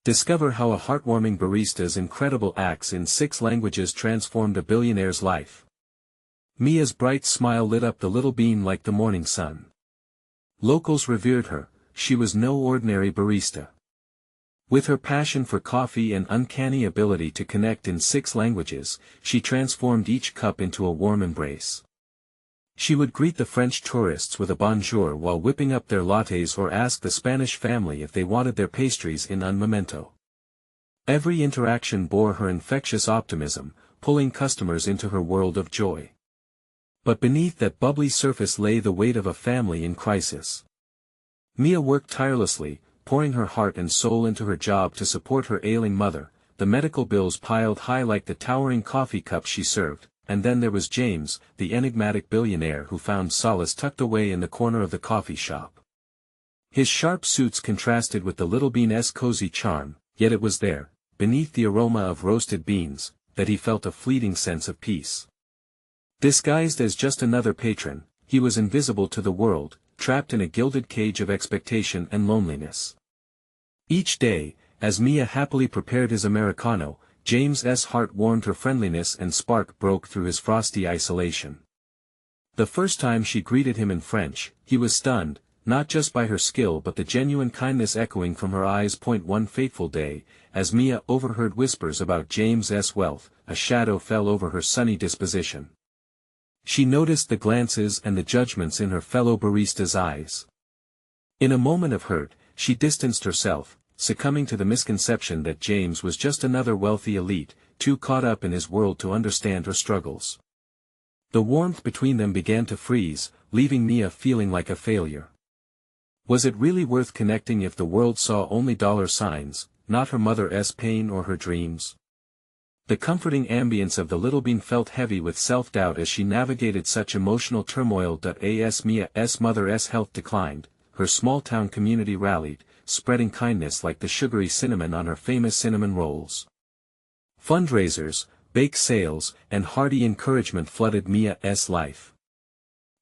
Discover how a heartwarming barista's incredible acts in 6 languages transformed a billionaire's life. Mia's bright smile lit up the little bean like the morning sun. Locals revered her. She was no ordinary barista. With her passion for coffee and uncanny ability to connect in 6 languages, she transformed each cup into a warm embrace. She would greet the French tourists with a bonjour while whipping up their lattes or ask the Spanish family if they wanted their pastries in un momento. Every interaction bore her infectious optimism, pulling customers into her world of joy. But beneath that bubbly surface lay the weight of a family in crisis. Mia worked tirelessly, pouring her heart and soul into her job to support her ailing mother. The medical bills piled high like the towering coffee cups she served. And then there was James, the enigmatic billionaire who found solace tucked away in the corner of the coffee shop. His sharp suits contrasted with the little bean's cozy charm, yet it was there, beneath the aroma of roasted beans, that he felt a fleeting sense of peace. Disguised as just another patron, he was invisible to the world, trapped in a gilded cage of expectation and loneliness. Each day, as Mia happily prepared his Americano, James's heart warmed her friendliness and spark broke through his frosty isolation. The first time she greeted him in French, he was stunned, not just by her skill but the genuine kindness echoing from her eyes. One fateful day, as Mia overheard whispers about James's wealth, a shadow fell over her sunny disposition. She noticed the glances and the judgments in her fellow barista's eyes. In a moment of hurt, she distanced herself, succumbing to the misconception that James was just another wealthy elite, too caught up in his world to understand her struggles. The warmth between them began to freeze, leaving Mia feeling like a failure. Was it really worth connecting if the world saw only dollar signs, not her mother's pain or her dreams? The comforting ambience of the little bean felt heavy with self-doubt as she navigated such emotional turmoil. As Mia's mother's health declined, her small-town community rallied, spreading kindness like the sugary cinnamon on her famous cinnamon rolls. Fundraisers, bake sales, and hearty encouragement flooded Mia's life.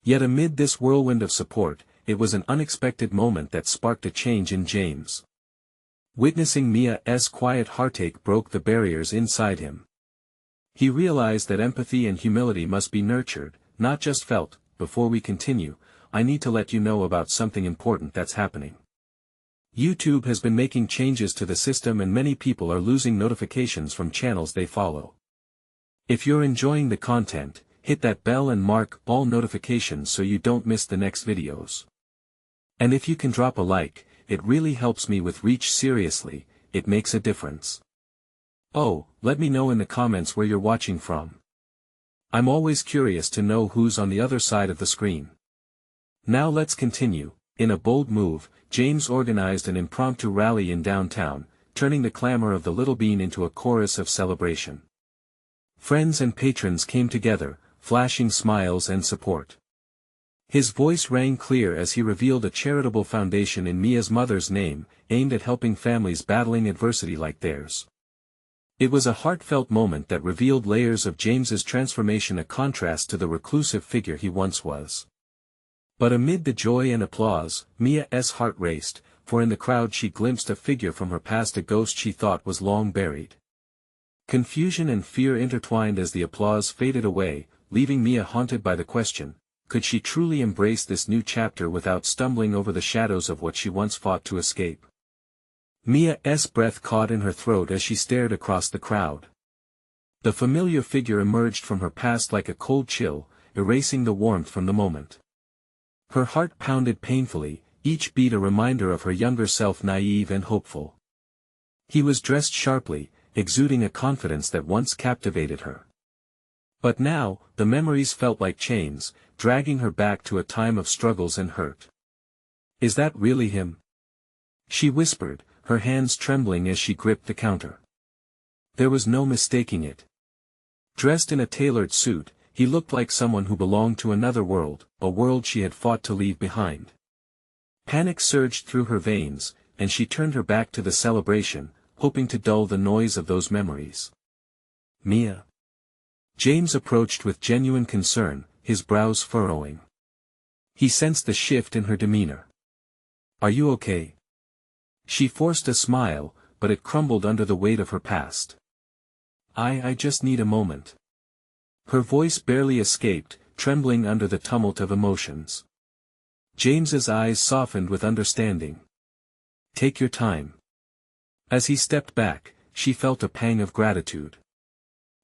Yet amid this whirlwind of support, it was an unexpected moment that sparked a change in James. Witnessing Mia's quiet heartache broke the barriers inside him. He realized that empathy and humility must be nurtured, not just felt. Before we continue, I need to let you know about something important that's happening. YouTube has been making changes to the system and many people are losing notifications from channels they follow. If you're enjoying the content, hit that bell and mark all notifications so you don't miss the next videos. And if you can drop a like, it really helps me with reach. Seriously, it makes a difference. Oh, let me know in the comments where you're watching from. I'm always curious to know who's on the other side of the screen. Now let's continue. In a bold move, James organized an impromptu rally in downtown, turning the clamor of the little bean into a chorus of celebration. Friends and patrons came together, flashing smiles and support. His voice rang clear as he revealed a charitable foundation in Mia's mother's name, aimed at helping families battling adversity like theirs. It was a heartfelt moment that revealed layers of James's transformation, a contrast to the reclusive figure he once was. But amid the joy and applause, Mia's heart raced, for in the crowd she glimpsed a figure from her past, a ghost she thought was long buried. Confusion and fear intertwined as the applause faded away, leaving Mia haunted by the question, could she truly embrace this new chapter without stumbling over the shadows of what she once fought to escape? Mia's breath caught in her throat as she stared across the crowd. The familiar figure emerged from her past like a cold chill, erasing the warmth from the moment. Her heart pounded painfully, each beat a reminder of her younger self, naive and hopeful. He was dressed sharply, exuding a confidence that once captivated her. But now, the memories felt like chains, dragging her back to a time of struggles and hurt. Is that really him? She whispered, her hands trembling as she gripped the counter. There was no mistaking it. Dressed in a tailored suit, he looked like someone who belonged to another world, a world she had fought to leave behind. Panic surged through her veins, and she turned her back to the celebration, hoping to dull the noise of those memories. Mia. James approached with genuine concern, his brows furrowing. He sensed the shift in her demeanor. Are you okay? She forced a smile, but it crumbled under the weight of her past. I just need a moment. Her voice barely escaped, trembling under the tumult of emotions. James's eyes softened with understanding. Take your time. As he stepped back, she felt a pang of gratitude.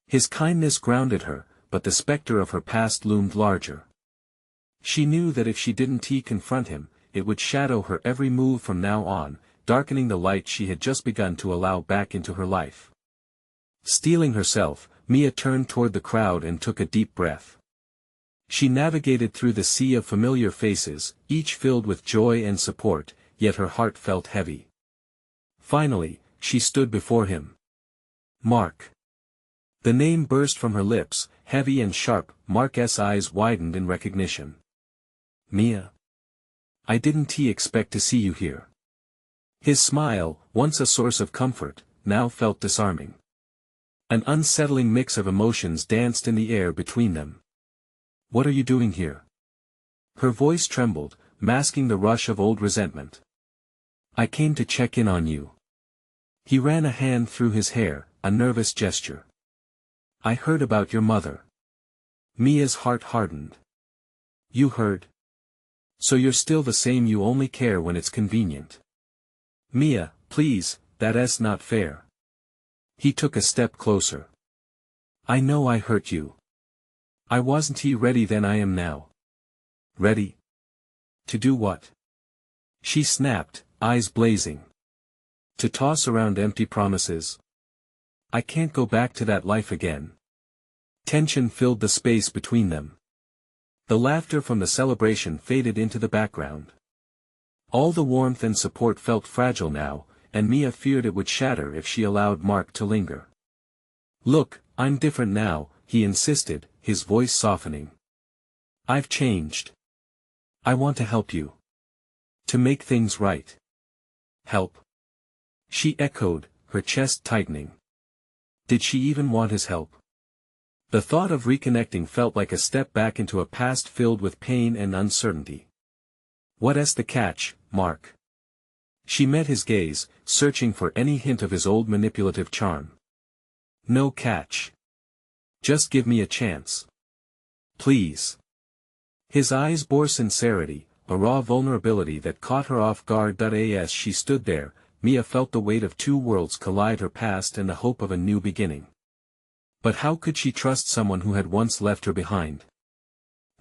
His kindness grounded her, but the specter of her past loomed larger. She knew that if she didn't confront him, it would shadow her every move from now on, darkening the light she had just begun to allow back into her life. Steeling herself, Mia turned toward the crowd and took a deep breath. She navigated through the sea of familiar faces, each filled with joy and support, yet her heart felt heavy. Finally, she stood before him. Mark. The name burst from her lips, heavy and sharp. Mark's eyes widened in recognition. Mia. I didn't expect to see you here. His smile, once a source of comfort, now felt disarming. An unsettling mix of emotions danced in the air between them. What are you doing here? Her voice trembled, masking the rush of old resentment. I came to check in on you. He ran a hand through his hair, a nervous gesture. I heard about your mother. Mia's heart hardened. You heard? So you're still the same, you only care when it's convenient. Mia, please, that's not fair. He took a step closer. I know I hurt you. I wasn't ready then, I am now. Ready? To do what? She snapped, eyes blazing. To toss around empty promises. I can't go back to that life again. Tension filled the space between them. The laughter from the celebration faded into the background. All the warmth and support felt fragile now, and Mia feared it would shatter if she allowed Mark to linger. Look, I'm different now, he insisted, his voice softening. I've changed. I want to help you. To make things right. Help? She echoed, her chest tightening. Did she even want his help? The thought of reconnecting felt like a step back into a past filled with pain and uncertainty. What's the catch, Mark? She met his gaze, searching for any hint of his old manipulative charm. No catch. Just give me a chance. Please. His eyes bore sincerity, a raw vulnerability that caught her off guard. As she stood there, Mia felt the weight of two worlds collide, her past and the hope of a new beginning. But how could she trust someone who had once left her behind?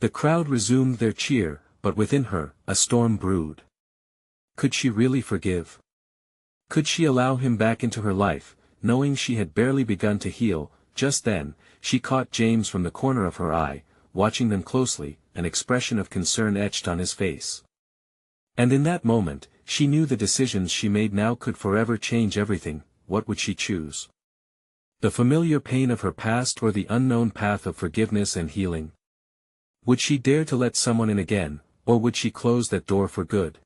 The crowd resumed their cheer, but within her, a storm brewed. Could she really forgive? Could she allow him back into her life, knowing she had barely begun to heal? Just then, she caught James from the corner of her eye, watching them closely, an expression of concern etched on his face. And in that moment, she knew the decisions she made now could forever change everything. What would she choose? The familiar pain of her past or the unknown path of forgiveness and healing? Would she dare to let someone in again, or would she close that door for good?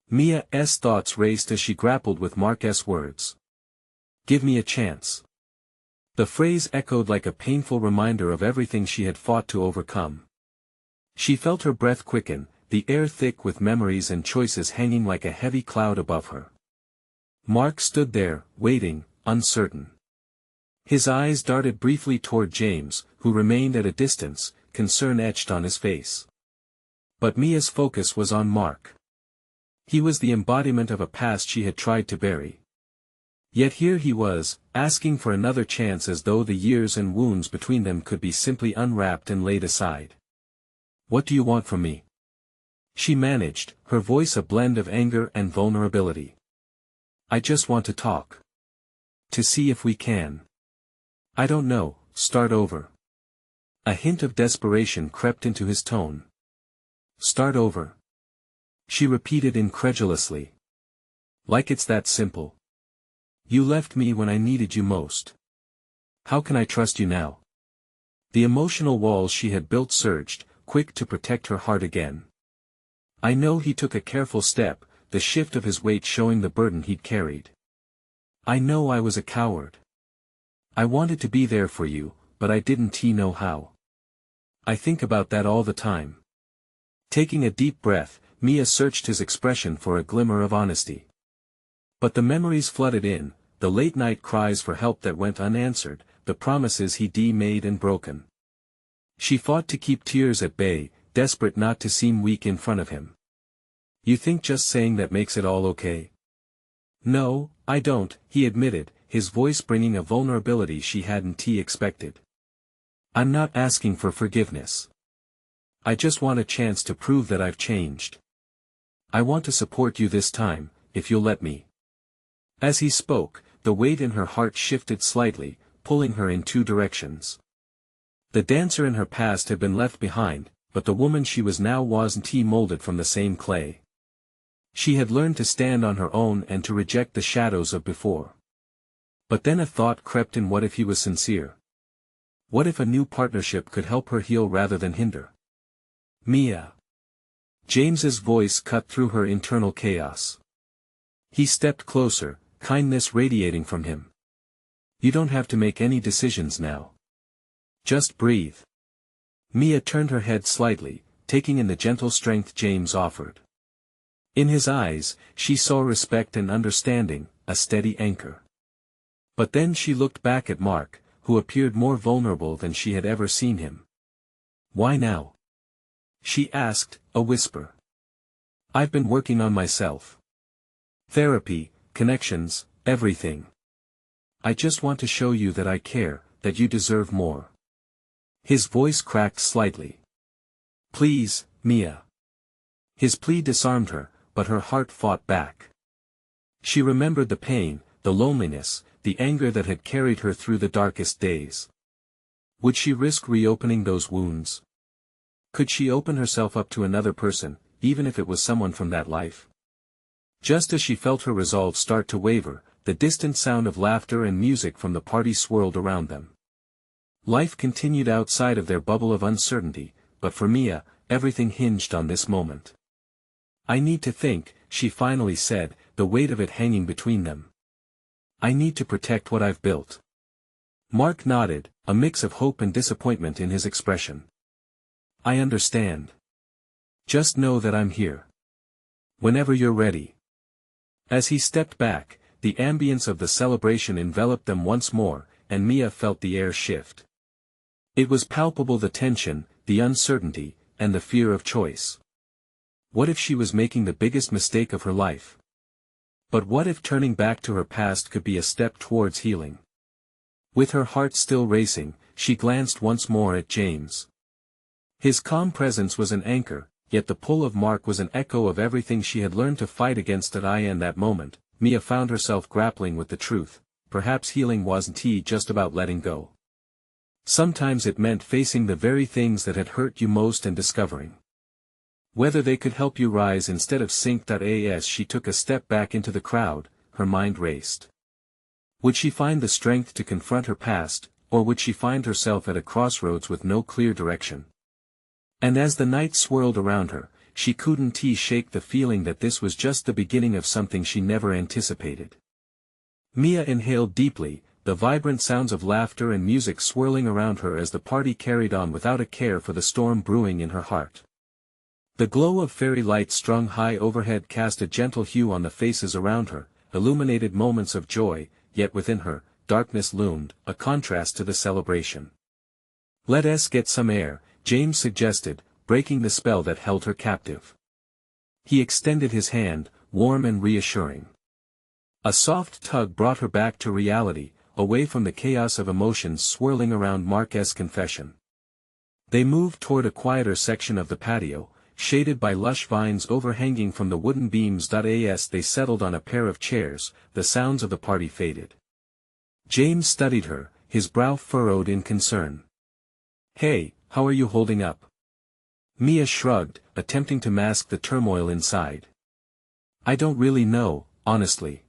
Mia's thoughts raced as she grappled with Mark's words. Give me a chance. The phrase echoed like a painful reminder of everything she had fought to overcome. She felt her breath quicken, the air thick with memories and choices hanging like a heavy cloud above her. Mark stood there, waiting, uncertain. His eyes darted briefly toward James, who remained at a distance, concern etched on his face. But Mia's focus was on Mark. He was the embodiment of a past she had tried to bury. Yet here he was, asking for another chance, as though the years and wounds between them could be simply unwrapped and laid aside. What do you want from me? She managed, her voice a blend of anger and vulnerability. I just want to talk. To see if we can. I don't know, start over. A hint of desperation crept into his tone. Start over. She repeated incredulously. Like it's that simple. You left me when I needed you most. How can I trust you now? The emotional walls she had built surged, quick to protect her heart again. I know he took a careful step, the shift of his weight showing the burden he'd carried. I know I was a coward. I wanted to be there for you, but I didn't know how. I think about that all the time. Taking a deep breath, Mia searched his expression for a glimmer of honesty. But the memories flooded in, the late-night cries for help that went unanswered, the promises he'd made and broken. She fought to keep tears at bay, desperate not to seem weak in front of him. "You think just saying that makes it all okay?" "No, I don't," he admitted, his voice bringing a vulnerability she hadn't expected. "I'm not asking for forgiveness. I just want a chance to prove that I've changed. I want to support you this time, if you'll let me." As he spoke, the weight in her heart shifted slightly, pulling her in two directions. The dancer in her past had been left behind, but the woman she was now wasn't molded from the same clay. She had learned to stand on her own and to reject the shadows of before. But then a thought crept in: what if he was sincere? What if a new partnership could help her heal rather than hinder? "Mia." James's voice cut through her internal chaos. He stepped closer, kindness radiating from him. "You don't have to make any decisions now. Just breathe." Mia turned her head slightly, taking in the gentle strength James offered. In his eyes, she saw respect and understanding, a steady anchor. But then she looked back at Mark, who appeared more vulnerable than she had ever seen him. "Why now?" she asked, a whisper. "I've been working on myself. Therapy, connections, everything. I just want to show you that I care, that you deserve more." His voice cracked slightly. "Please, Mia." His plea disarmed her, but her heart fought back. She remembered the pain, the loneliness, the anger that had carried her through the darkest days. Would she risk reopening those wounds? Could she open herself up to another person, even if it was someone from that life? Just as she felt her resolve start to waver, the distant sound of laughter and music from the party swirled around them. Life continued outside of their bubble of uncertainty, but for Mia, everything hinged on this moment. "I need to think," she finally said, the weight of it hanging between them. "I need to protect what I've built." Mark nodded, a mix of hope and disappointment in his expression. "I understand. Just know that I'm here. Whenever you're ready." As he stepped back, the ambience of the celebration enveloped them once more, and Mia felt the air shift. It was palpable: the tension, the uncertainty, and the fear of choice. What if she was making the biggest mistake of her life? But what if turning back to her past could be a step towards healing? With her heart still racing, she glanced once more at James. His calm presence was an anchor, yet the pull of Mark was an echo of everything she had learned to fight against at in that moment. Mia found herself grappling with the truth: perhaps healing wasn't just about letting go. Sometimes it meant facing the very things that had hurt you most and discovering whether they could help you rise instead of sink. As she took a step back into the crowd, her mind raced. Would she find the strength to confront her past, or would she find herself at a crossroads with no clear direction? And as the night swirled around her, she couldn't shake the feeling that this was just the beginning of something she never anticipated. Mia inhaled deeply, the vibrant sounds of laughter and music swirling around her as the party carried on without a care for the storm brewing in her heart. The glow of fairy lights strung high overhead cast a gentle hue on the faces around her, illuminated moments of joy, yet within her, darkness loomed, a contrast to the celebration. "Let us get some air," James suggested, breaking the spell that held her captive. He extended his hand, warm and reassuring. A soft tug brought her back to reality, away from the chaos of emotions swirling around Mark's confession. They moved toward a quieter section of the patio, shaded by lush vines overhanging from the wooden beams. As they settled on a pair of chairs, the sounds of the party faded. James studied her, his brow furrowed in concern. "Hey, how are you holding up?" Mia shrugged, attempting to mask the turmoil inside. "I don't really know, honestly.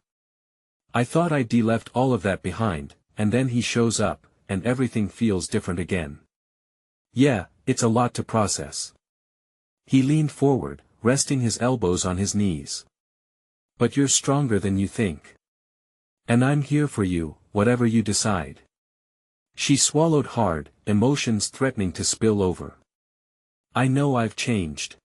I thought I'd left all of that behind, and then he shows up, and everything feels different again. Yeah, it's a lot to process." He leaned forward, resting his elbows on his knees. "But you're stronger than you think. And I'm here for you, whatever you decide." She swallowed hard, emotions threatening to spill over. "I know I've changed.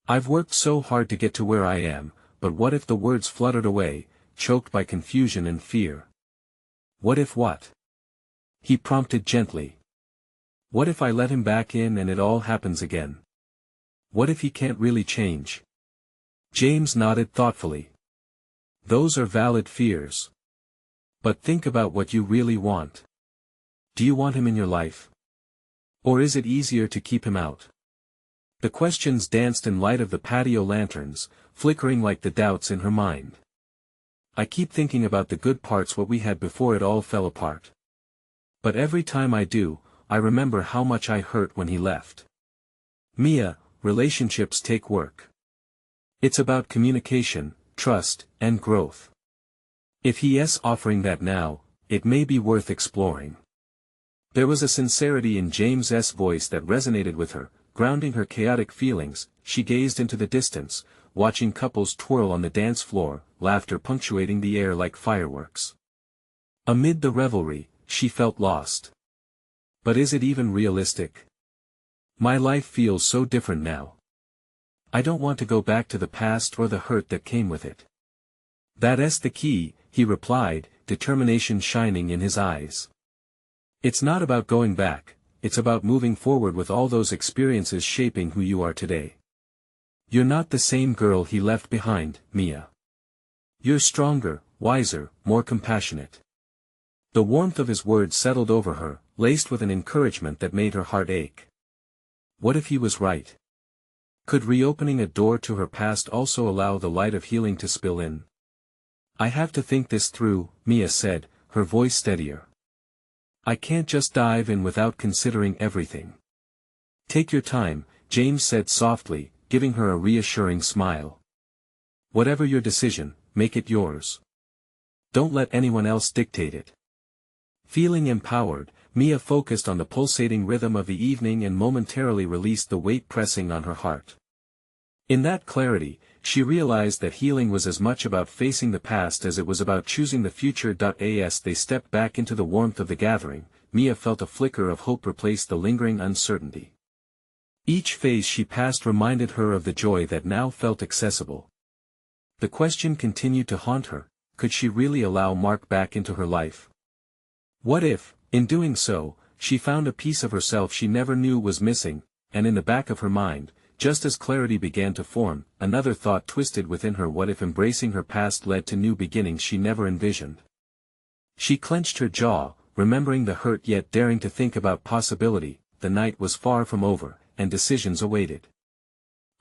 I've worked so hard to get to where I am, but what if the words fluttered away, choked by confusion and fear. What if what? He prompted gently. What if I let him back in and it all happens again? What if he can't really change? James nodded thoughtfully. Those are valid fears. But think about what you really want. Do you want him in your life? Or is it easier to keep him out? The questions danced in light of the patio lanterns, flickering like the doubts in her mind. I keep thinking about the good parts what we had before it all fell apart. But every time I do, I remember how much I hurt when he left. Mia, relationships take work. It's about communication, trust, and growth. If he is offering that now, it may be worth exploring. There was a sincerity in James's voice that resonated with her, grounding her chaotic feelings. She gazed into the distance, watching couples twirl on the dance floor, laughter punctuating the air like fireworks. Amid the revelry, she felt lost. But is it even realistic? My life feels so different now. I don't want to go back to the past or the hurt that came with it. That's the key, he replied, determination shining in his eyes. It's not about going back, it's about moving forward with all those experiences shaping who you are today. You're not the same girl he left behind, Mia. You're stronger, wiser, more compassionate. The warmth of his words settled over her, laced with an encouragement that made her heart ache. What if he was right? Could reopening a door to her past also allow the light of healing to spill in? I have to think this through, Mia said, her voice steadier. I can't just dive in without considering everything. Take your time, James said softly, giving her a reassuring smile. Whatever your decision, make it yours. Don't let anyone else dictate it. Feeling empowered, Mia focused on the pulsating rhythm of the evening and momentarily released the weight pressing on her heart. In that clarity, she realized that healing was as much about facing the past as it was about choosing the future. As they stepped back into the warmth of the gathering, Mia felt a flicker of hope replace the lingering uncertainty. Each phase she passed reminded her of the joy that now felt accessible. The question continued to haunt her, could she really allow Mark back into her life? What if, in doing so, she found a piece of herself she never knew was missing, and in the back of her mind, just as clarity began to form, another thought twisted within her. What if embracing her past led to new beginnings she never envisioned? She clenched her jaw, remembering the hurt yet daring to think about possibility. The night was far from over, and decisions awaited.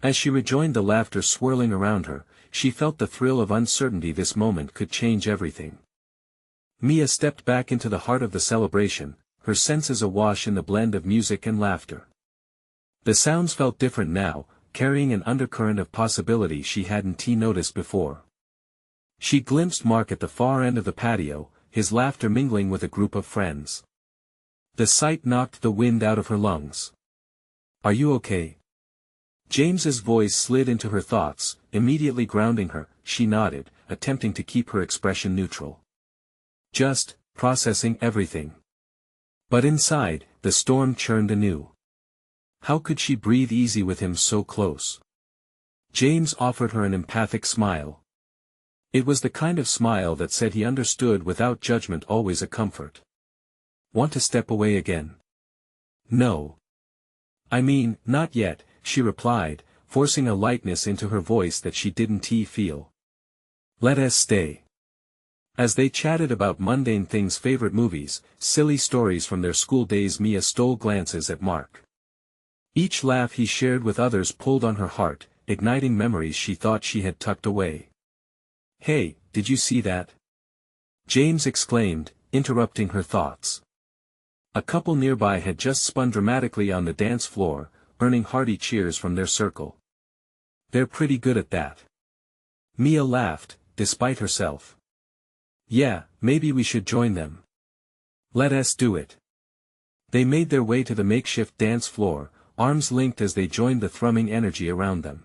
As she rejoined the laughter swirling around her, she felt the thrill of uncertainty. This moment could change everything. Mia stepped back into the heart of the celebration, her senses awash in the blend of music and laughter. The sounds felt different now, carrying an undercurrent of possibility she hadn't noticed before. She glimpsed Mark at the far end of the patio, his laughter mingling with a group of friends. The sight knocked the wind out of her lungs. Are you okay? James's voice slid into her thoughts, immediately grounding her. She nodded, attempting to keep her expression neutral. Just, processing everything. But inside, the storm churned anew. How could she breathe easy with him so close? James offered her an empathic smile. It was the kind of smile that said he understood without judgment, always a comfort. Want to step away again? No. I mean, not yet, she replied, forcing a lightness into her voice that she didn't feel. Let us stay. As they chatted about mundane things, favorite movies, silly stories from their school days, Mia stole glances at Mark. Each laugh he shared with others pulled on her heart, igniting memories she thought she had tucked away. Hey, did you see that? James exclaimed, interrupting her thoughts. A couple nearby had just spun dramatically on the dance floor, earning hearty cheers from their circle. They're pretty good at that. Mia laughed, despite herself. Yeah, maybe we should join them. Let us do it. They made their way to the makeshift dance floor, arms linked as they joined the thrumming energy around them.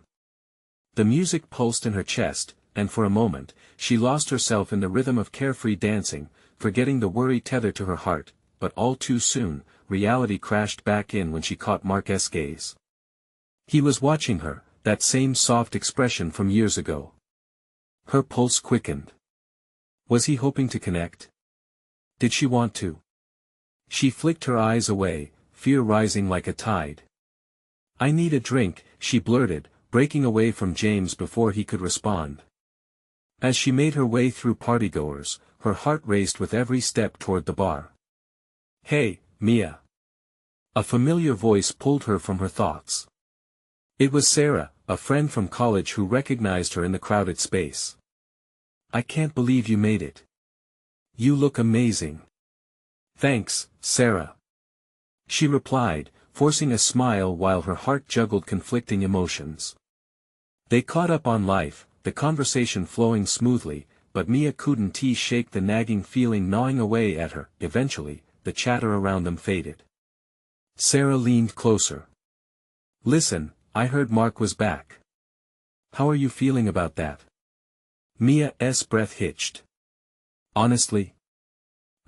The music pulsed in her chest, and for a moment, she lost herself in the rhythm of carefree dancing, forgetting the worry tethered to her heart, but all too soon, reality crashed back in when she caught Mark's gaze. He was watching her, that same soft expression from years ago. Her pulse quickened. Was he hoping to connect? Did she want to? She flicked her eyes away, fear rising like a tide. I need a drink, she blurted, breaking away from James before he could respond. As she made her way through partygoers, her heart raced with every step toward the bar. Hey, Mia. A familiar voice pulled her from her thoughts. It was Sarah, a friend from college who recognized her in the crowded space. I can't believe you made it. You look amazing. Thanks, Sarah. She replied, forcing a smile while her heart juggled conflicting emotions. They caught up on life, the conversation flowing smoothly, but Mia couldn't shake the nagging feeling gnawing away at her. Eventually, the chatter around them faded. Sarah leaned closer. Listen, I heard Mark was back. How are you feeling about that? Mia's breath hitched. Honestly?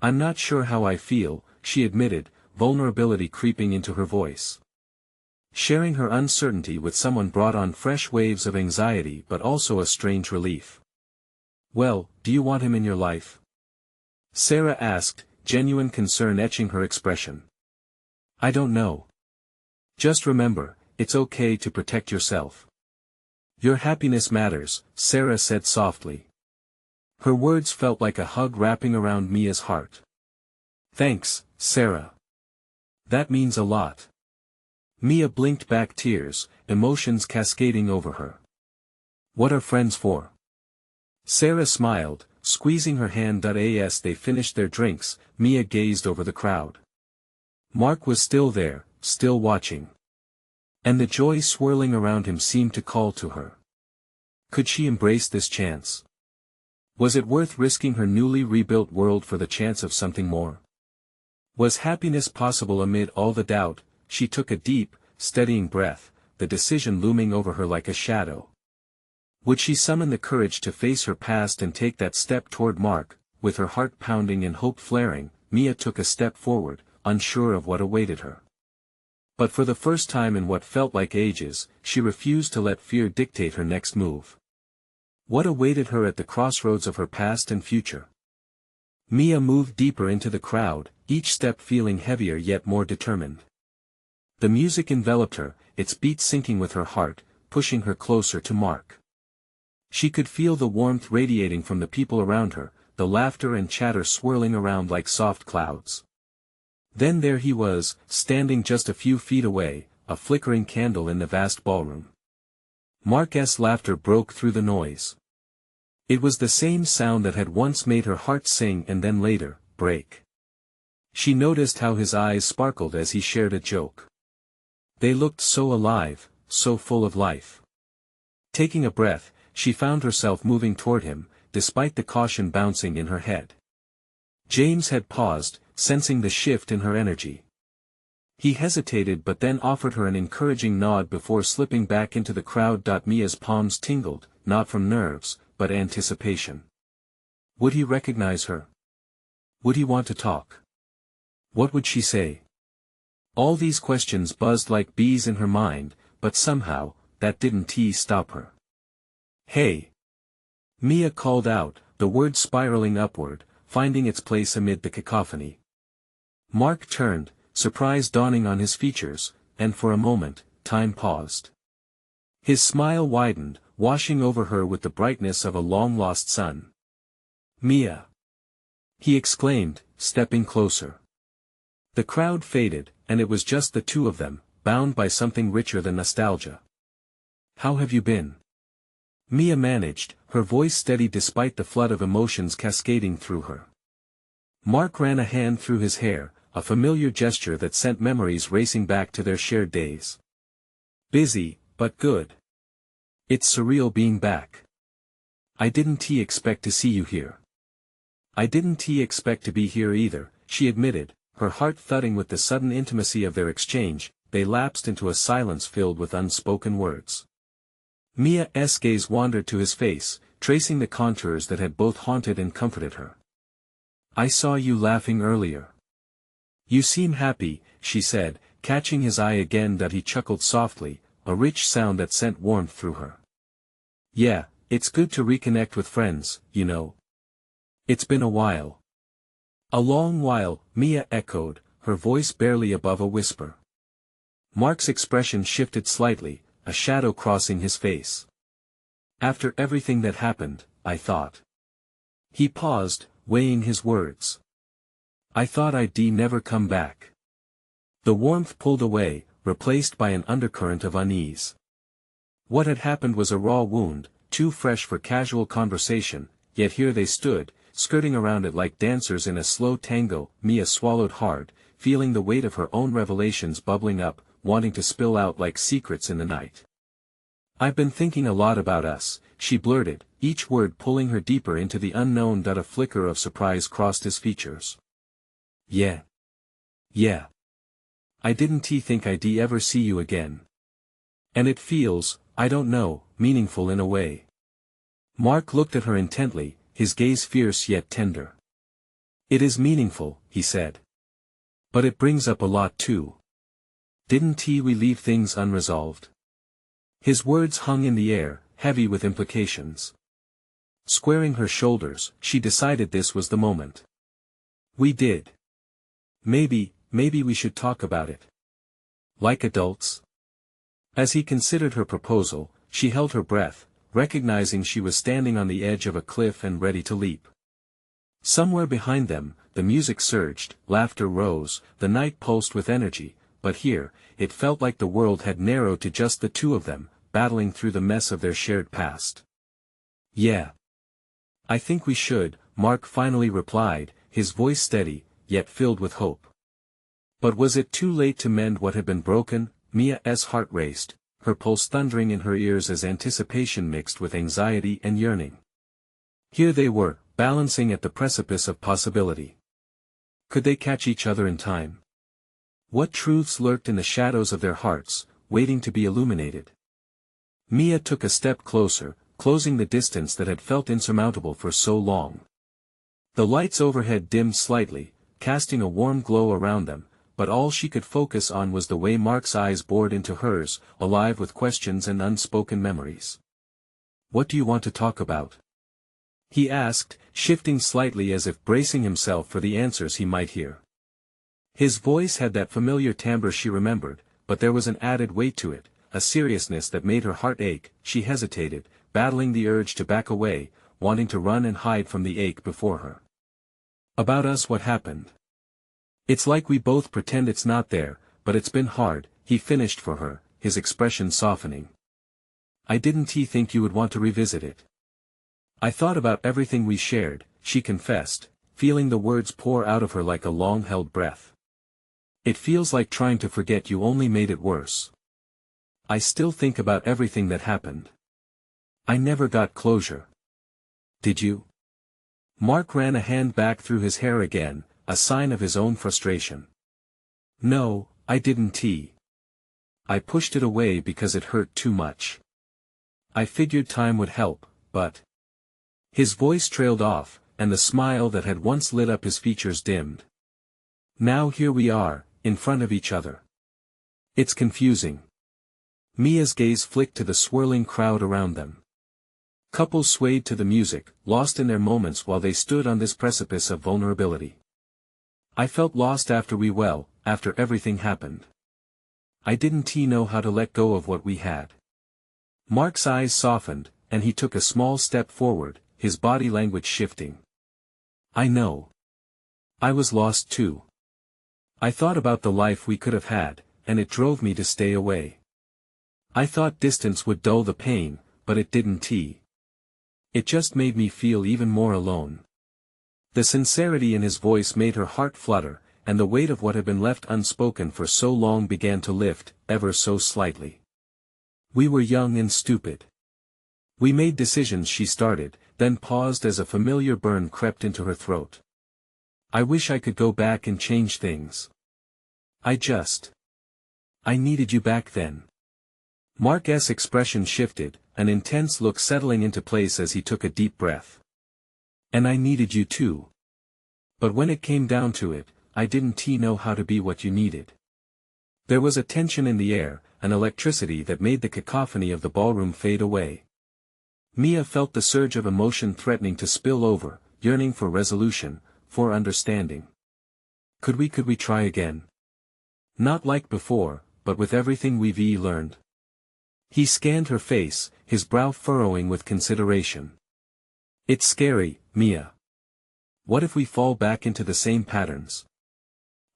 I'm not sure how I feel, she admitted, vulnerability creeping into her voice. Sharing her uncertainty with someone brought on fresh waves of anxiety but also a strange relief. Well, do you want him in your life? Sarah asked, genuine concern etching her expression. I don't know. Just remember, it's okay to protect yourself. Your happiness matters, Sarah said softly. Her words felt like a hug wrapping around Mia's heart. Thanks, Sarah. That means a lot. Mia blinked back tears, emotions cascading over her. What are friends for? Sarah smiled, squeezing her hand. As they finished their drinks, Mia gazed over the crowd. Mark was still there, still watching. And the joy swirling around him seemed to call to her. Could she embrace this chance? Was it worth risking her newly rebuilt world for the chance of something more? Was happiness possible amid all the doubt? She took a deep, steadying breath, the decision looming over her like a shadow. Would she summon the courage to face her past and take that step toward Mark? With her heart pounding and hope flaring, Mia took a step forward, unsure of what awaited her. But for the first time in what felt like ages, she refused to let fear dictate her next move. What awaited her at the crossroads of her past and future? Mia moved deeper into the crowd, each step feeling heavier yet more determined. The music enveloped her, its beat syncing with her heart, pushing her closer to Mark. She could feel the warmth radiating from the people around her, the laughter and chatter swirling around like soft clouds. Then there he was, standing just a few feet away, a flickering candle in the vast ballroom. Mark's laughter broke through the noise. It was the same sound that had once made her heart sing and then later, break. She noticed how his eyes sparkled as he shared a joke. They looked so alive, so full of life. Taking a breath, she found herself moving toward him, despite the caution bouncing in her head. James had paused, sensing the shift in her energy. He hesitated but then offered her an encouraging nod before slipping back into the crowd. Mia's palms tingled, not from nerves, but anticipation. Would he recognize her? Would he want to talk? What would she say? All these questions buzzed like bees in her mind, but somehow, that didn't stop her. Hey! Mia called out, the word spiraling upward, finding its place amid the cacophony. Mark turned, surprise dawning on his features, and for a moment, time paused. His smile widened, washing over her with the brightness of a long-lost sun. Mia! He exclaimed, stepping closer. The crowd faded, and it was just the two of them, bound by something richer than nostalgia. How have you been? Mia managed, her voice steady despite the flood of emotions cascading through her. Mark ran a hand through his hair, a familiar gesture that sent memories racing back to their shared days. Busy, but good. It's surreal being back. I didn't expect to see you here. I didn't expect to be here either, she admitted, her heart thudding with the sudden intimacy of their exchange. They lapsed into a silence filled with unspoken words. Mia's gaze wandered to his face, tracing the contours that had both haunted and comforted her. I saw you laughing earlier. You seem happy, she said, catching his eye again. He chuckled softly, a rich sound that sent warmth through her. Yeah, it's good to reconnect with friends, you know. It's been a while. A long while, Mia echoed, her voice barely above a whisper. Mark's expression shifted slightly, a shadow crossing his face. After everything that happened, I thought. He paused, weighing his words. I thought I'd never come back. The warmth pulled away, replaced by an undercurrent of unease. What had happened was a raw wound, too fresh for casual conversation, yet here they stood, skirting around it like dancers in a slow tango. Mia swallowed hard, feeling the weight of her own revelations bubbling up, wanting to spill out like secrets in the night. I've been thinking a lot about us, she blurted, each word pulling her deeper into the unknown. A flicker of surprise crossed his features. Yeah. I didn't think I'd ever see you again. And it feels, I don't know, meaningful in a way. Mark looked at her intently, his gaze fierce yet tender. It is meaningful, he said. But it brings up a lot too. Didn't we leave things unresolved? His words hung in the air, heavy with implications. Squaring her shoulders, she decided this was the moment. We did. Maybe we should talk about it. Like adults? As he considered her proposal, she held her breath, recognizing she was standing on the edge of a cliff and ready to leap. Somewhere behind them, the music surged, laughter rose, the night pulsed with energy, but here, it felt like the world had narrowed to just the two of them, battling through the mess of their shared past. Yeah. I think we should, Mark finally replied, his voice steady, yet filled with hope. But was it too late to mend what had been broken? Mia's heart raced, her pulse thundering in her ears as anticipation mixed with anxiety and yearning. Here they were, balancing at the precipice of possibility. Could they catch each other in time? What truths lurked in the shadows of their hearts, waiting to be illuminated? Mia took a step closer, closing the distance that had felt insurmountable for so long. The lights overhead dimmed slightly, casting a warm glow around them, but all she could focus on was the way Mark's eyes bored into hers, alive with questions and unspoken memories. What do you want to talk about? He asked, shifting slightly as if bracing himself for the answers he might hear. His voice had that familiar timbre she remembered, but there was an added weight to it, a seriousness that made her heart ache. She hesitated, battling the urge to back away, wanting to run and hide from the ache before her. About us. What happened? It's like we both pretend it's not there, but it's been hard, he finished for her, his expression softening. I didn't think you would want to revisit it. I thought about everything we shared, she confessed, feeling the words pour out of her like a long-held breath. It feels like trying to forget you only made it worse. I still think about everything that happened. I never got closure. Did you? Mark ran a hand back through his hair again, a sign of his own frustration. No, I didn't. I pushed it away because it hurt too much. I figured time would help, but... His voice trailed off, and the smile that had once lit up his features dimmed. Now here we are, in front of each other. It's confusing. Mia's gaze flicked to the swirling crowd around them. Couples swayed to the music, lost in their moments while they stood on this precipice of vulnerability. I felt lost after everything happened. I didn't know how to let go of what we had. Mark's eyes softened, and he took a small step forward, his body language shifting. I know. I was lost too. I thought about the life we could have had, and it drove me to stay away. I thought distance would dull the pain, but it didn't. It just made me feel even more alone. The sincerity in his voice made her heart flutter, and the weight of what had been left unspoken for so long began to lift, ever so slightly. We were young and stupid. We made decisions, she started, then paused as a familiar burn crept into her throat. I wish I could go back and change things. I needed you back then. Mark's expression shifted, an intense look settling into place as he took a deep breath. And I needed you too. But when it came down to it, I didn't know how to be what you needed. There was a tension in the air, an electricity that made the cacophony of the ballroom fade away. Mia felt the surge of emotion threatening to spill over, yearning for resolution, for understanding. Could we try again? Not like before, but with everything we've learned. He scanned her face, his brow furrowing with consideration. It's scary, Mia. What if we fall back into the same patterns?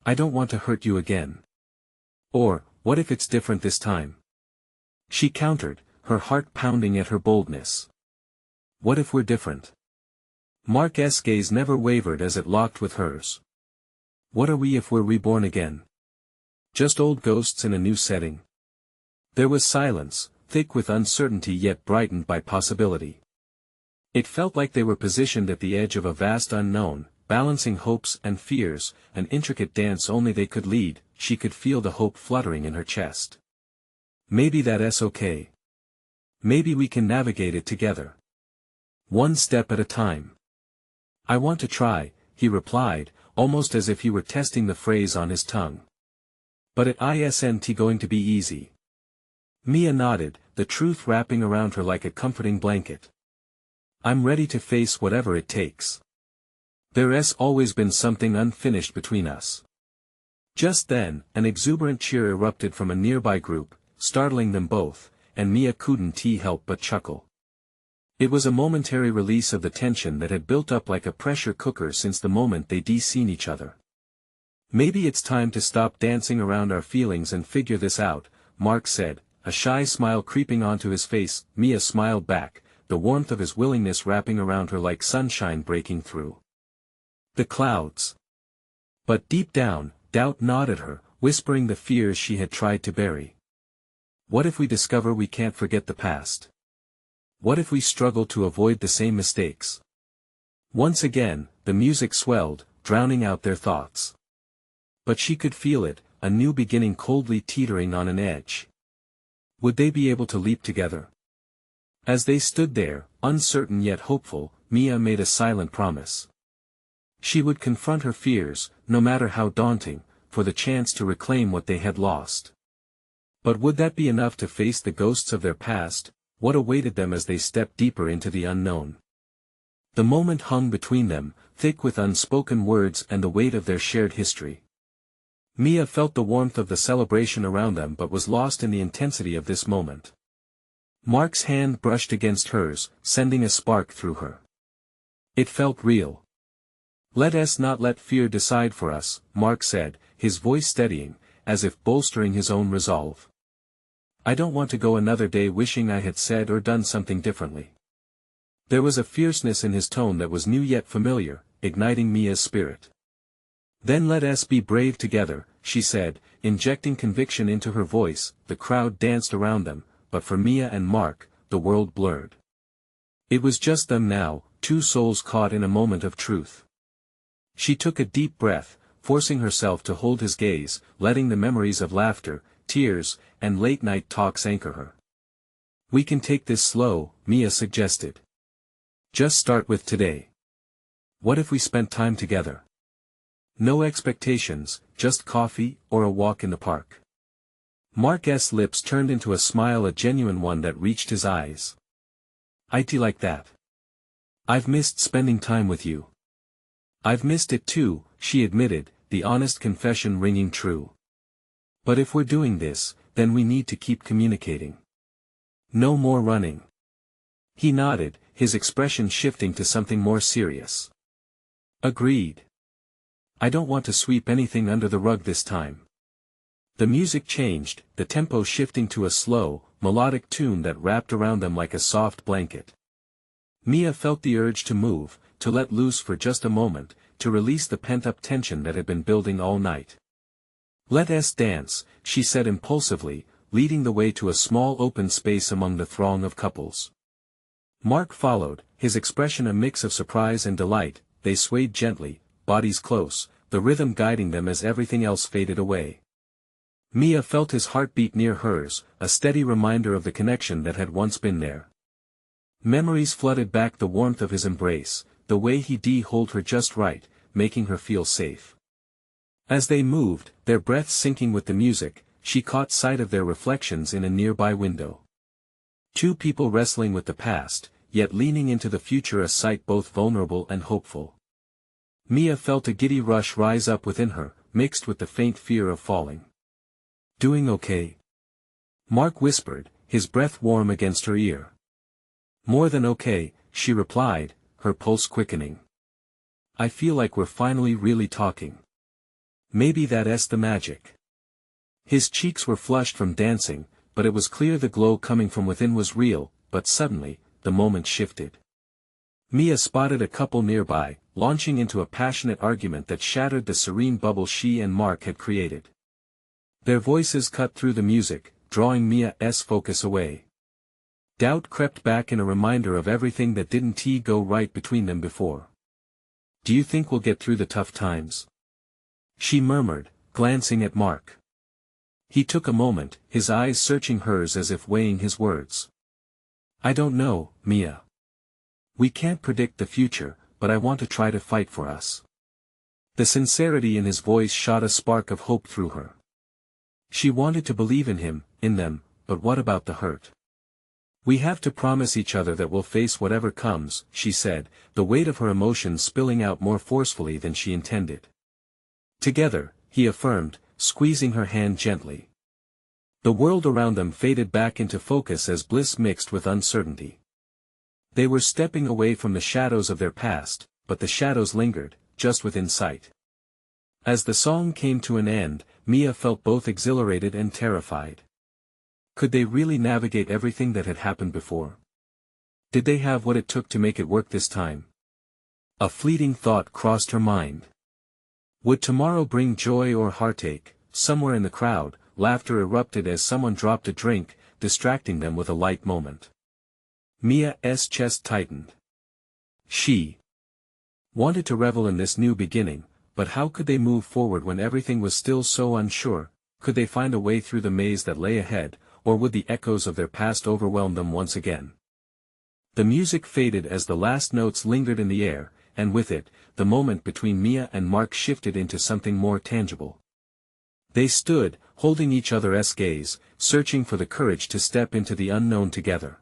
I don't want to hurt you again. Or, what if it's different this time? She countered, her heart pounding at her boldness. What if we're different? Mark's gaze never wavered as it locked with hers. What are we if we're reborn again? Just old ghosts in a new setting. There was silence, thick with uncertainty yet brightened by possibility. It felt like they were positioned at the edge of a vast unknown, balancing hopes and fears, an intricate dance only they could lead. She could feel the hope fluttering in her chest. Maybe that's okay. Maybe we can navigate it together. One step at a time. I want to try, he replied, almost as if he were testing the phrase on his tongue. But it isn't going to be easy. Mia nodded, the truth wrapping around her like a comforting blanket. I'm ready to face whatever it takes. There's always been something unfinished between us. Just then, an exuberant cheer erupted from a nearby group, startling them both, and Mia couldn't help but chuckle. It was a momentary release of the tension that had built up like a pressure cooker since the moment they'd seen each other. Maybe it's time to stop dancing around our feelings and figure this out, Mark said, a shy smile creeping onto his face. Mia smiled back, the warmth of his willingness wrapping around her like sunshine breaking through the clouds. But deep down, doubt gnawed at her, whispering the fears she had tried to bury. What if we discover we can't forget the past? What if we struggle to avoid the same mistakes? Once again, the music swelled, drowning out their thoughts. But she could feel it, a new beginning coldly teetering on an edge. Would they be able to leap together? As they stood there, uncertain yet hopeful, Mia made a silent promise. She would confront her fears, no matter how daunting, for the chance to reclaim what they had lost. But would that be enough to face the ghosts of their past? What awaited them as they stepped deeper into the unknown? The moment hung between them, thick with unspoken words and the weight of their shared history. Mia felt the warmth of the celebration around them but was lost in the intensity of this moment. Mark's hand brushed against hers, sending a spark through her. It felt real. Let us not let fear decide for us, Mark said, his voice steadying, as if bolstering his own resolve. I don't want to go another day wishing I had said or done something differently. There was a fierceness in his tone that was new yet familiar, igniting Mia's spirit. Then let us be brave together, she said, injecting conviction into her voice. The crowd danced around them, but for Mia and Mark, the world blurred. It was just them now, two souls caught in a moment of truth. She took a deep breath, forcing herself to hold his gaze, letting the memories of laughter, tears, and late-night talks anchor her. We can take this slow, Mia suggested. Just start with today. What if we spent time together? No expectations, just coffee, or a walk in the park. Mark's lips turned into a smile, a genuine one that reached his eyes. I'd like that. I've missed spending time with you. I've missed it too, she admitted, the honest confession ringing true. But if we're doing this, then we need to keep communicating. No more running. He nodded, his expression shifting to something more serious. Agreed. I don't want to sweep anything under the rug this time. The music changed, the tempo shifting to a slow, melodic tune that wrapped around them like a soft blanket. Mia felt the urge to move, to let loose for just a moment, to release the pent-up tension that had been building all night. Let us dance, she said impulsively, leading the way to a small open space among the throng of couples. Mark followed, his expression a mix of surprise and delight. They swayed gently, bodies close, the rhythm guiding them as everything else faded away. Mia felt his heartbeat near hers, a steady reminder of the connection that had once been there. Memories flooded back, the warmth of his embrace, the way he'd hold her just right, making her feel safe. As they moved, their breaths syncing with the music, she caught sight of their reflections in a nearby window. Two people wrestling with the past, yet leaning into the future, a sight both vulnerable and hopeful. Mia felt a giddy rush rise up within her, mixed with the faint fear of falling. "Doing okay?" Mark whispered, his breath warm against her ear. "More than okay," she replied, her pulse quickening. "I feel like we're finally really talking. Maybe that's the magic." His cheeks were flushed from dancing, but it was clear the glow coming from within was real, but suddenly, the moment shifted. Mia spotted a couple nearby, launching into a passionate argument that shattered the serene bubble she and Mark had created. Their voices cut through the music, drawing Mia's focus away. Doubt crept back in a reminder of everything that didn't go right between them before. "Do you think we'll get through the tough times?" she murmured, glancing at Mark. He took a moment, his eyes searching hers as if weighing his words. "I don't know, Mia. We can't predict the future, but I want to try to fight for us." The sincerity in his voice shot a spark of hope through her. She wanted to believe in him, in them, but what about the hurt? "We have to promise each other that we'll face whatever comes," she said, the weight of her emotions spilling out more forcefully than she intended. "Together," he affirmed, squeezing her hand gently. The world around them faded back into focus as bliss mixed with uncertainty. They were stepping away from the shadows of their past, but the shadows lingered, just within sight. As the song came to an end, Mia felt both exhilarated and terrified. Could they really navigate everything that had happened before? Did they have what it took to make it work this time? A fleeting thought crossed her mind. Would tomorrow bring joy or heartache? Somewhere in the crowd, laughter erupted as someone dropped a drink, distracting them with a light moment. Mia's chest tightened. She wanted to revel in this new beginning, but how could they move forward when everything was still so unsure? Could they find a way through the maze that lay ahead, or would the echoes of their past overwhelm them once again? The music faded as the last notes lingered in the air, and with it, the moment between Mia and Mark shifted into something more tangible. They stood, holding each other's gaze, searching for the courage to step into the unknown together.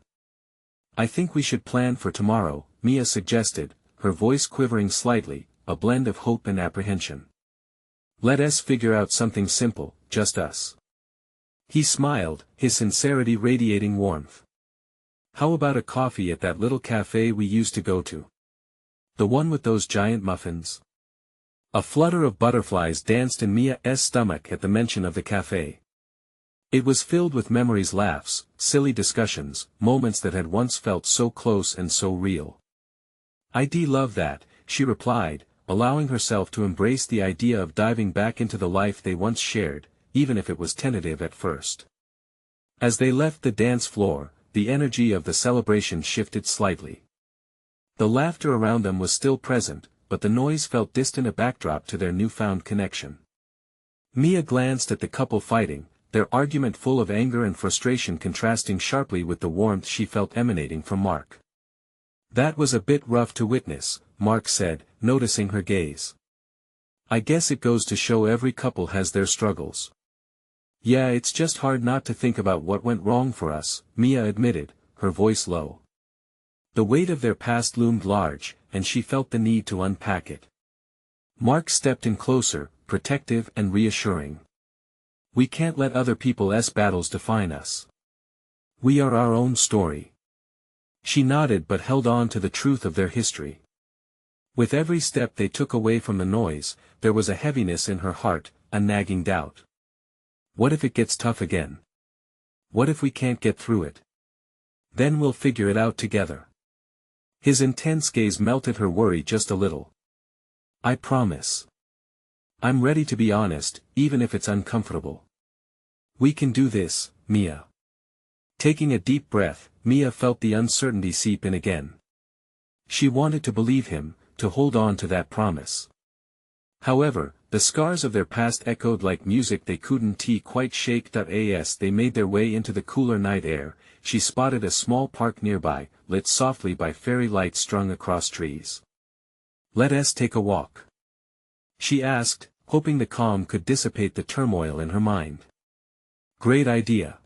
"I think we should plan for tomorrow," Mia suggested, her voice quivering slightly, a blend of hope and apprehension. "Let us figure out something simple, just us." He smiled, his sincerity radiating warmth. "How about a coffee at that little cafe we used to go to? The one with those giant muffins?" A flutter of butterflies danced in Mia's stomach at the mention of the cafe. It was filled with memories, laughs, silly discussions, moments that had once felt so close and so real. "I'd love that," she replied, allowing herself to embrace the idea of diving back into the life they once shared, even if it was tentative at first. As they left the dance floor, the energy of the celebration shifted slightly. The laughter around them was still present, but the noise felt distant, a backdrop to their newfound connection. Mia glanced at the couple fighting, their argument full of anger and frustration contrasting sharply with the warmth she felt emanating from Mark. "That was a bit rough to witness," Mark said, noticing her gaze. "I guess it goes to show every couple has their struggles." "Yeah, it's just hard not to think about what went wrong for us," Mia admitted, her voice low. The weight of their past loomed large, and she felt the need to unpack it. Mark stepped in closer, protective and reassuring. "We can't let other people's battles define us. We are our own story." She nodded but held on to the truth of their history. With every step they took away from the noise, there was a heaviness in her heart, a nagging doubt. What if it gets tough again? What if we can't get through it? Then we'll figure it out together. His intense gaze melted her worry just a little. "I promise. I'm ready to be honest, even if it's uncomfortable. We can do this, Mia." Taking a deep breath, Mia felt the uncertainty seep in again. She wanted to believe him, to hold on to that promise. However, the scars of their past echoed like music they couldn't quite shake. As they made their way into the cooler night air, she spotted a small park nearby, lit softly by fairy lights strung across trees. "Let us take a walk?" she asked, hoping the calm could dissipate the turmoil in her mind. "Great idea."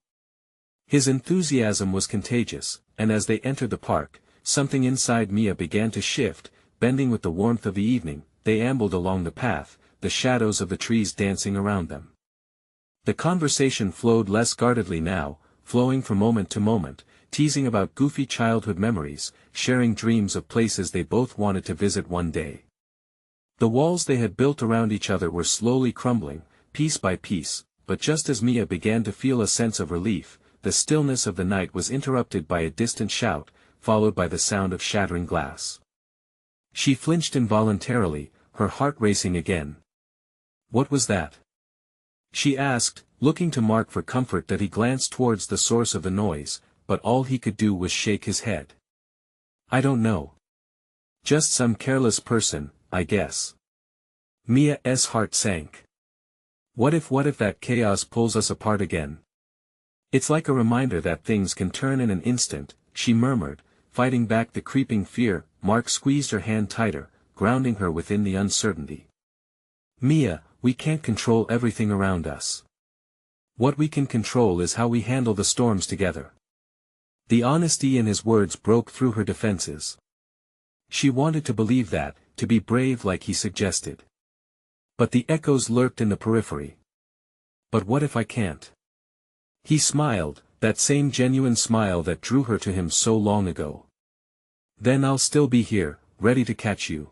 His enthusiasm was contagious, and as they entered the park, something inside Mia began to shift, bending with the warmth of the evening. They ambled along the path, the shadows of the trees dancing around them. The conversation flowed less guardedly now, flowing from moment to moment, teasing about goofy childhood memories, sharing dreams of places they both wanted to visit one day. The walls they had built around each other were slowly crumbling, piece by piece, but just as Mia began to feel a sense of relief, the stillness of the night was interrupted by a distant shout, followed by the sound of shattering glass. She flinched involuntarily, her heart racing again. What was that? She asked, looking to Mark for comfort that he glanced towards the source of the noise, but all he could do was shake his head. I don't know. Just some careless person, I guess. Mia's heart sank. What if that chaos pulls us apart again? It's like a reminder that things can turn in an instant, she murmured, fighting back the creeping fear. Mark squeezed her hand tighter, grounding her within the uncertainty. Mia, we can't control everything around us. What we can control is how we handle the storms together. The honesty in his words broke through her defenses. She wanted to believe that, to be brave like he suggested. But the echoes lurked in the periphery. But what if I can't? He smiled, that same genuine smile that drew her to him so long ago. Then I'll still be here, ready to catch you.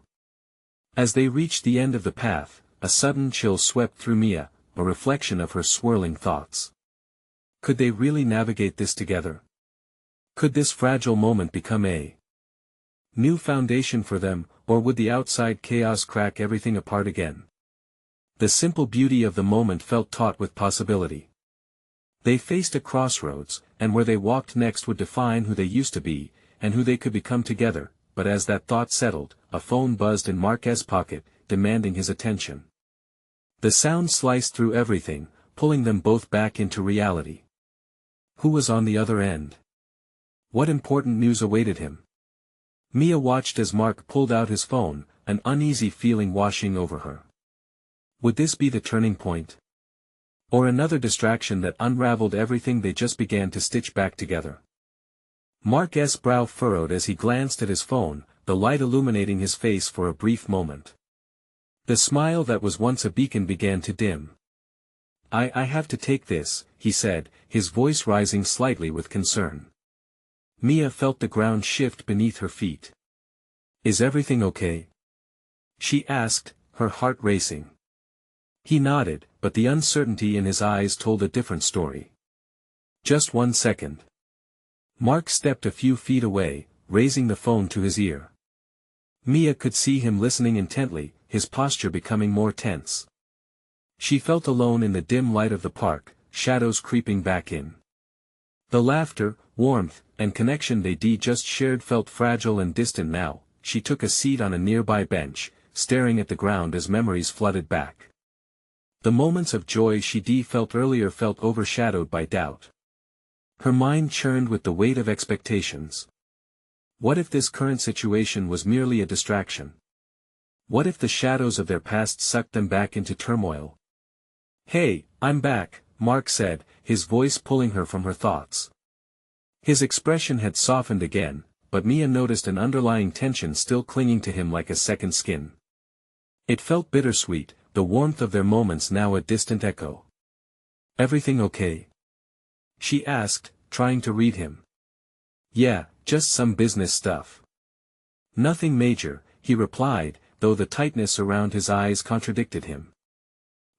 As they reached the end of the path, a sudden chill swept through Mia, a reflection of her swirling thoughts. Could they really navigate this together? Could this fragile moment become a new foundation for them, or would the outside chaos crack everything apart again? The simple beauty of the moment felt taut with possibility. They faced a crossroads, and where they walked next would define who they used to be, and who they could become together. But as that thought settled, a phone buzzed in Mark's pocket, demanding his attention. The sound sliced through everything, pulling them both back into reality. Who was on the other end? What important news awaited him? Mia watched as Mark pulled out his phone, an uneasy feeling washing over her. Would this be the turning point? Or another distraction that unraveled everything they just began to stitch back together? Mark's brow furrowed as he glanced at his phone, the light illuminating his face for a brief moment. The smile that was once a beacon began to dim. I have to take this, he said, his voice rising slightly with concern. Mia felt the ground shift beneath her feet. Is everything okay? She asked, her heart racing. He nodded, but the uncertainty in his eyes told a different story. Just 1 second. Mark stepped a few feet away, raising the phone to his ear. Mia could see him listening intently, his posture becoming more tense. She felt alone in the dim light of the park, shadows creeping back in. The laughter, warmth, and connection they just shared felt fragile and distant now. She took a seat on a nearby bench, staring at the ground as memories flooded back. The moments of joy she felt earlier felt overshadowed by doubt. Her mind churned with the weight of expectations. What if this current situation was merely a distraction? What if the shadows of their past sucked them back into turmoil? Hey, I'm back, Mark said, his voice pulling her from her thoughts. His expression had softened again, but Mia noticed an underlying tension still clinging to him like a second skin. It felt bittersweet, the warmth of their moments now a distant echo. Everything okay? She asked, trying to read him. Yeah, just some business stuff. Nothing major, he replied, though the tightness around his eyes contradicted him.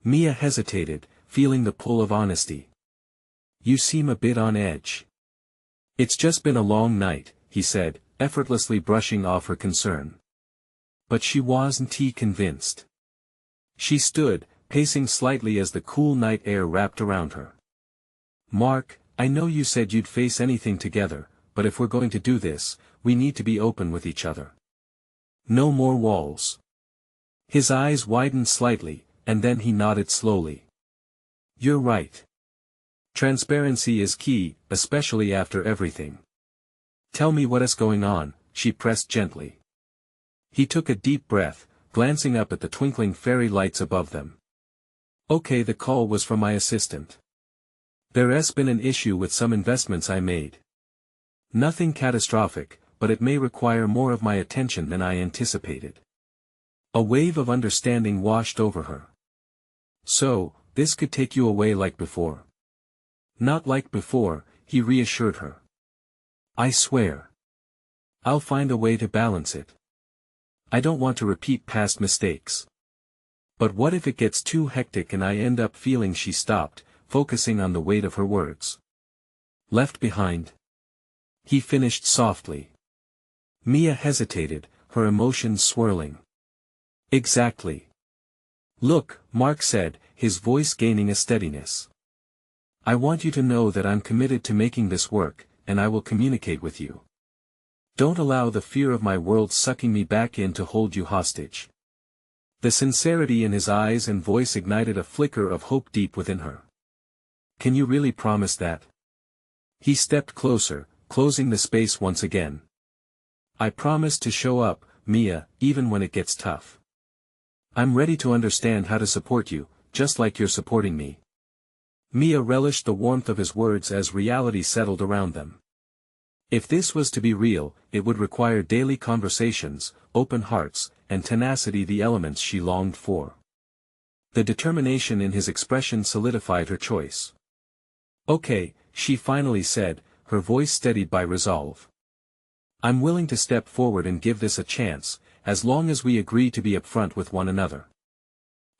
Mia hesitated, feeling the pull of honesty. You seem a bit on edge. It's just been a long night, he said, effortlessly brushing off her concern. But she wasn't convinced. She stood, pacing slightly as the cool night air wrapped around her. Mark, I know you said you'd face anything together, but if we're going to do this, we need to be open with each other. No more walls. His eyes widened slightly, and then he nodded slowly. You're right. Transparency is key, especially after everything. Tell me what is going on, she pressed gently. He took a deep breath, glancing up at the twinkling fairy lights above them. Okay, the call was from my assistant. There's been an issue with some investments I made. Nothing catastrophic, but it may require more of my attention than I anticipated. A wave of understanding washed over her. So, this could take you away like before. Not like before, he reassured her. I swear. I'll find a way to balance it. I don't want to repeat past mistakes. But what if it gets too hectic and I end up feeling? She stopped, focusing on the weight of her words. Left behind? He finished softly. Mia hesitated, her emotions swirling. Exactly. Look, Mark said, his voice gaining a steadiness. I want you to know that I'm committed to making this work, and I will communicate with you. Don't allow the fear of my world sucking me back in to hold you hostage. The sincerity in his eyes and voice ignited a flicker of hope deep within her. Can you really promise that? He stepped closer, closing the space once again. I promise to show up, Mia, even when it gets tough. I'm ready to understand how to support you, just like you're supporting me. Mia relished the warmth of his words as reality settled around them. If this was to be real, it would require daily conversations, open hearts, and tenacity, the elements she longed for. The determination in his expression solidified her choice. Okay, she finally said, her voice steadied by resolve. I'm willing to step forward and give this a chance, as long as we agree to be upfront with one another.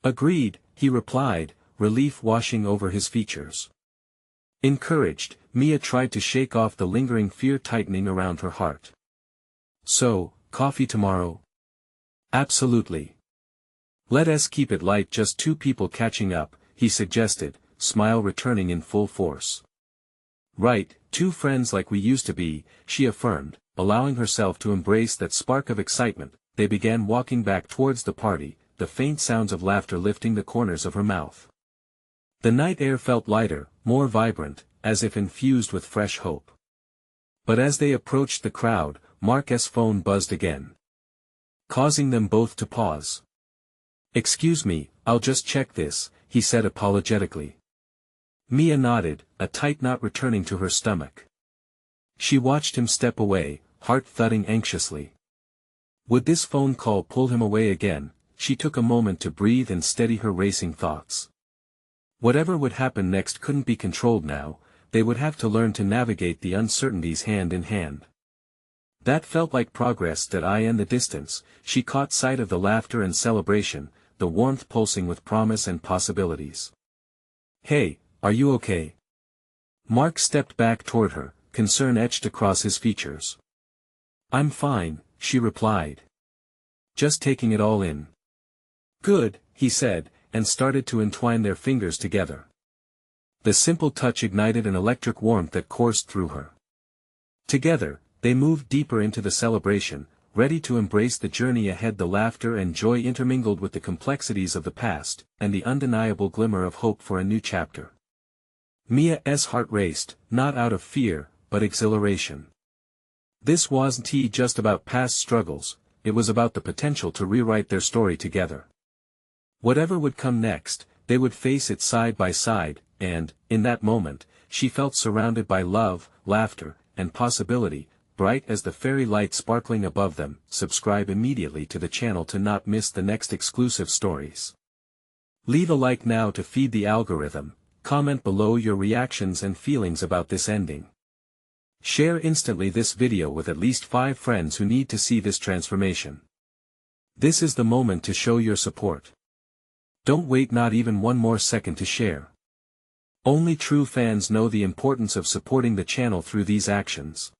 Agreed, he replied, relief washing over his features. Encouraged, Mia tried to shake off the lingering fear tightening around her heart. So, coffee tomorrow? Absolutely. Let us keep it light, just two people catching up, he suggested, smile returning in full force. Right, two friends like we used to be, she affirmed, allowing herself to embrace that spark of excitement. They began walking back towards the party, the faint sounds of laughter lifting the corners of her mouth. The night air felt lighter, more vibrant, as if infused with fresh hope. But as they approached the crowd, Mark's phone buzzed again, causing them both to pause. Excuse me, I'll just check this, he said apologetically. Mia nodded, a tight knot returning to her stomach. She watched him step away, heart thudding anxiously. Would this phone call pull him away again? She took a moment to breathe and steady her racing thoughts. Whatever would happen next couldn't be controlled now, they would have to learn to navigate the uncertainties hand in hand. That felt like progress. That eye in the distance, she caught sight of the laughter and celebration, the warmth pulsing with promise and possibilities. Hey, are you okay? Mark stepped back toward her, concern etched across his features. I'm fine, she replied. Just taking it all in. Good, he said, and started to entwine their fingers together. The simple touch ignited an electric warmth that coursed through her. Together, they moved deeper into the celebration, ready to embrace the journey ahead. The laughter and joy intermingled with the complexities of the past, and the undeniable glimmer of hope for a new chapter. Mia's heart raced, not out of fear, but exhilaration. This wasn't just about past struggles, it was about the potential to rewrite their story together. Whatever would come next, they would face it side by side, and, in that moment, she felt surrounded by love, laughter, and possibility, bright as the fairy light sparkling above them. Subscribe immediately to the channel to not miss the next exclusive stories. Leave a like now to feed the algorithm, comment below your reactions and feelings about this ending. Share instantly this video with at least 5 friends who need to see this transformation. This is the moment to show your support. Don't wait not even one more second to share. Only true fans know the importance of supporting the channel through these actions.